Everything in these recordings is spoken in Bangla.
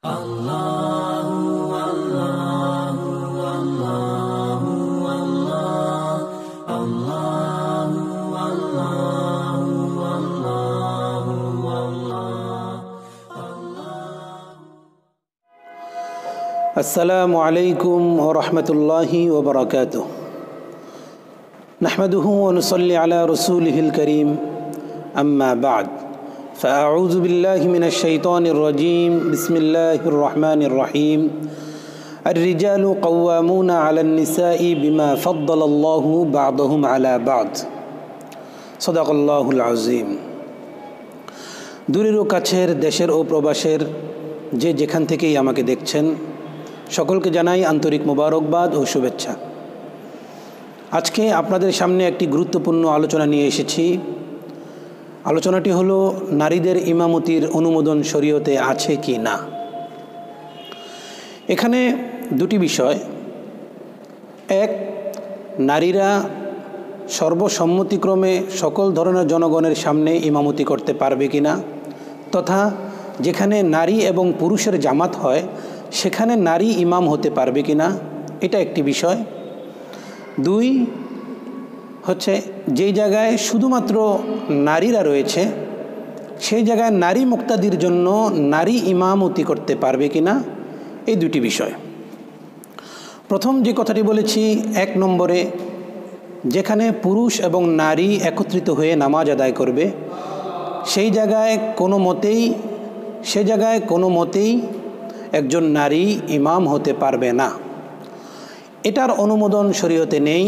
السلام عليكم ورحمة الله وبركاته نحمده ونصلي على رسوله الكريم أما بعد فأعوذ بالله من الشيطان الرجيم بسم الله الرحمن الرحيم الرجال قوامون على النساء بما فضل الله بعضهم على بعض صدق الله العظيم দূরের ও কাছের দেশের ও প্রবাসের যে যেখান থেকেই আমাকে দেখছেন সকলকে জানাই আন্তরিক মোবারকবাদ ও শুভেচ্ছা। আজকে আপনাদের সামনে একটি গুরুত্বপূর্ণ আলোচনা নিয়ে এসেছি। আলোচনাটি হলো নারীদের ইমামতির অনুমোদন শরীয়তে আছে কি না। এখানে দুটি বিষয়, এক, নারীরা সর্বসম্মতিক্রমে সকল ধরনের জনগণের সামনে ইমামতি করতে পারবে কি না, তথা যেখানে নারী এবং পুরুষের জামাত হয় সেখানে নারী ইমাম হতে পারবে কি না, এটা একটি বিষয়। দুই হচ্ছে যেই জায়গায় শুধুমাত্র নারীরা রয়েছে সেই জায়গায় নারী মুক্তাদির জন্য নারী ইমামতি করতে পারবে কি না, এই দুটি বিষয়। প্রথম যে কথাটি বলেছি, এক নম্বরে যেখানে পুরুষ এবং নারী একত্রিত হয়ে নামাজ আদায় করবে সেই জায়গায় কোনো মতেই একজন নারী ইমাম হতে পারবে না, এটার অনুমোদন শরীয়তে নেই।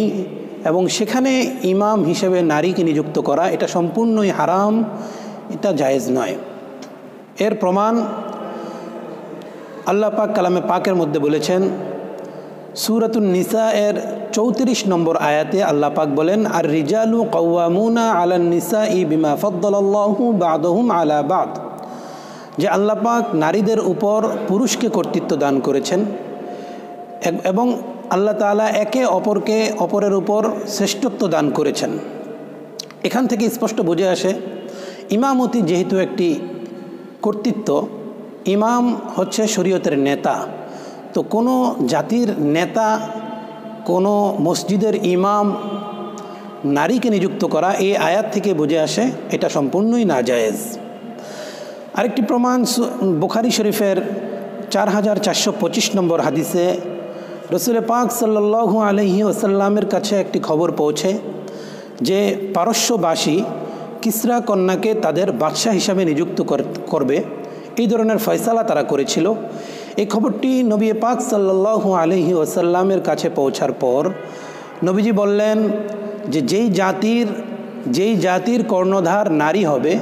এবং সেখানে ইমাম হিসেবে নারীকে নিযুক্ত করা এটা সম্পূর্ণই হারাম, এটা জায়েজ নয়। এর প্রমাণ আল্লাহ পাক কালামে পাকের মধ্যে বলেছেন, সূরাতুন নিসা এর 34 নম্বর আয়াতে আল্লাহ পাক বলেন, আর রিজালু কাওয়ামুনা আলান নিসাই বিমা ফাদ্দালাল্লাহু বা'দাহুম আলা বা'দ, যে আল্লাহ পাক নারীদের উপর পুরুষকে কর্তৃত্ব দান করেছেন এবং আল্লাহ তাআলা একে অপরের উপর শ্রেষ্ঠত্ব দান করেছেন। এখান থেকে স্পষ্ট বুঝে আসে ইমামতি যেহেতু একটি কর্তৃত্ব, ইমাম হচ্ছে শরীয়তের নেতা, তো কোনো জাতির নেতা, কোনো মসজিদের ইমাম নারীকে নিযুক্ত করা এই আয়াত থেকে বুঝে আসে এটা সম্পূর্ণই নাজায়েজ। আরেকটি প্রমাণ বুখারী শরীফের 4425 নম্বর হাদিসে রসুল পাক সাল্লাল্লাহু আলাইহি ওয়াসাল্লামের কাছে একটি খবর পৌঁছে যে পারস্যবাসী কিসরা কন্যাকে তাদের বাদশাহ হিসাবে নিযুক্ত করবে, এই ধরনের ফয়সালা তারা করেছিল। এই খবরটি নবী পাক সাল্লাল্লাহু আলাইহি ওয়াসাল্লামের কাছে পৌঁছার পর নবীজি বললেন যে যেই জাতির কর্ণধার নারী হবে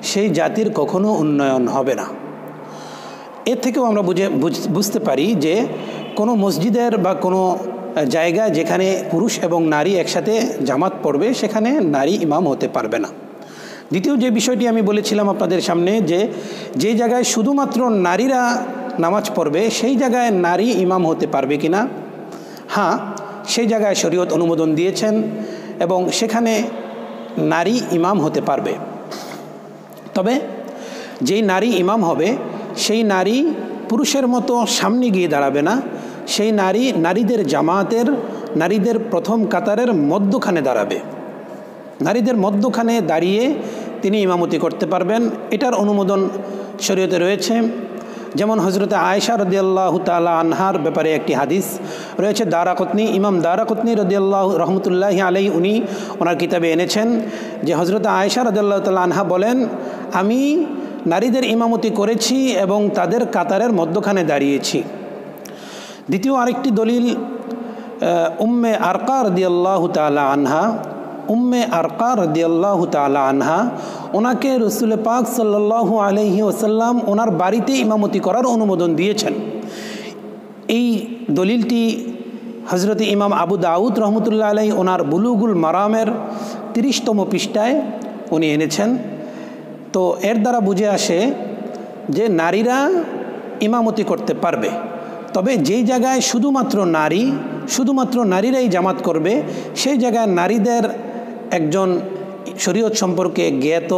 সেই জাতির কখনো উন্নয়ন হবে না। এর থেকেও আমরা বুঝতে পারি যে কোনো মসজিদের বা কোনো জায়গায় যেখানে পুরুষ এবং নারী একসাথে জামাত পড়বে সেখানে নারী ইমাম হতে পারবে না। দ্বিতীয় যে বিষয়টি আমি বলেছিলাম আপনাদের সামনে, যে জায়গায় শুধুমাত্র নারীরা নামাজ পড়বে সেই জায়গায় নারী ইমাম হতে পারবে কি না, হ্যাঁ, সেই জায়গায় শরীয়ত অনুমোদন দিয়েছেন এবং সেখানে নারী ইমাম হতে পারবে। তবে যেই নারী ইমাম হবে সেই নারী পুরুষের মতো সামনে গিয়ে দাঁড়াবে না, সেই নারীদের প্রথম কাতারের মধ্যখানে দাঁড়াবে। নারীদের মধ্যখানে দাঁড়িয়ে তিনি ইমামতি করতে পারবেন, এটার অনুমোদন শরীয়তে রয়েছে। যেমন হযরতে আয়েশা রাদিয়াল্লাহু তাআলা আনহার ব্যাপারে একটি হাদিস রয়েছে, ইমাম দারাকুতনি রাদিয়াল্লাহু রহমতুল্লাহি আলাইহি উনি ওনার কিতাবে এনেছেন যে হযরতে আয়েশা রাদিয়াল্লাহু তাআলা আনহা বলেন, আমি নারীদের ইমামতি করেছি এবং তাদের কাতারের মধ্যখানে দাঁড়িয়েছি। দ্বিতীয় আরেকটি দলিল উম্মে আরকা রাদিয়াল্লাহু তাআলা আনহা ওনাকে রাসূল পাক সাল্লাল্লাহু আলাইহি ওয়াসাল্লাম ওনার বাড়িতে ইমামতি করার অনুমোদন দিয়েছেন। এই দলিলটি হযরত ইমাম আবু দাউদ রহমতুল্লাহ আলাইহি ওনার বুলুগুল মারামের 30তম পৃষ্ঠায় উনি এনেছেন। তো এর দ্বারা বুঝে আসে যে নারীরা ইমামতি করতে পারবে, তবে যেই জায়গায় শুধুমাত্র নারীরাই জামাত করবে সেই জায়গায় নারীদের একজন শরীয়ত সম্পর্কে জ্ঞাত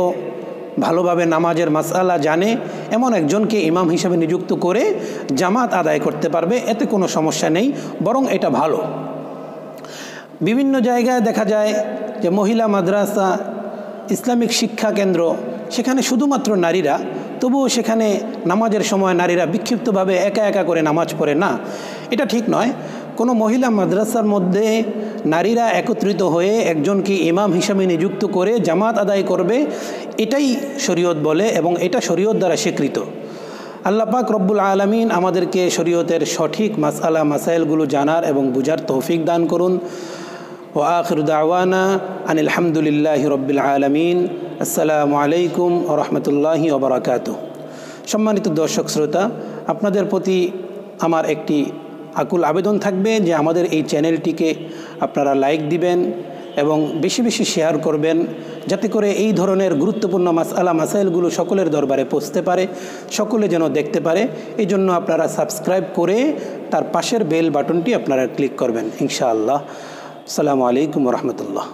ভালোভাবে নামাজের মাসআলা জানে এমন একজনকে ইমাম হিসেবে নিযুক্ত করে জামাত আদায় করতে পারবে, এতে কোনো সমস্যা নেই, বরং এটা ভালো। বিভিন্ন জায়গায় দেখা যায় যে মহিলা মাদ্রাসা, ইসলামিক শিক্ষা কেন্দ্র, সেখানে শুধুমাত্র নারীরা, তবুও সেখানে নামাজের সময় নারীরা বিক্ষিপ্তভাবে একা একা করে নামাজ পড়ে না, এটা ঠিক নয়। কোনো মহিলা মাদ্রাসার মধ্যে নারীরা একত্রিত হয়ে একজনকে ইমাম হিসাবে নিযুক্ত করে জামাত আদায় করবে, এটাই শরীয়ত বলে এবং এটা শরীয়ত দ্বারা স্বীকৃত। আল্লাহ পাক রব্বুল আলামিন আমাদেরকে শরীয়তের সঠিক মাসআলা মাসাইলগুলো জানার এবং বুঝার তৌফিক দান করুন। ওয়া আখিরু দাওয়ানা আনিল হামদুলিল্লাহি রব্বিল আলামিন। আসসালামু আলাইকুম ওয়া রাহমাতুল্লাহি ওয়া বারাকাতুহু। সম্মানিত দর্শক শ্রোতা, আপনাদের প্রতি আমার একটি আকুল আবেদন থাকবে যে আমাদের এই চ্যানেলটিকে আপনারা লাইক দিবেন এবং বেশি বেশি শেয়ার করবেন, যাতে করে এই ধরনের গুরুত্বপূর্ণ মাসআলা মাসাইলগুলো সকলের দরবারে পৌঁছতে পারে, সকলে যেন দেখতে পারে। এই জন্য আপনারা সাবস্ক্রাইব করে তার পাশের বেল বাটনটি আপনারা ক্লিক করবেন ইনশাআল্লাহ। আসসালামু আলাইকুম ওয়া রাহমাতুল্লাহ।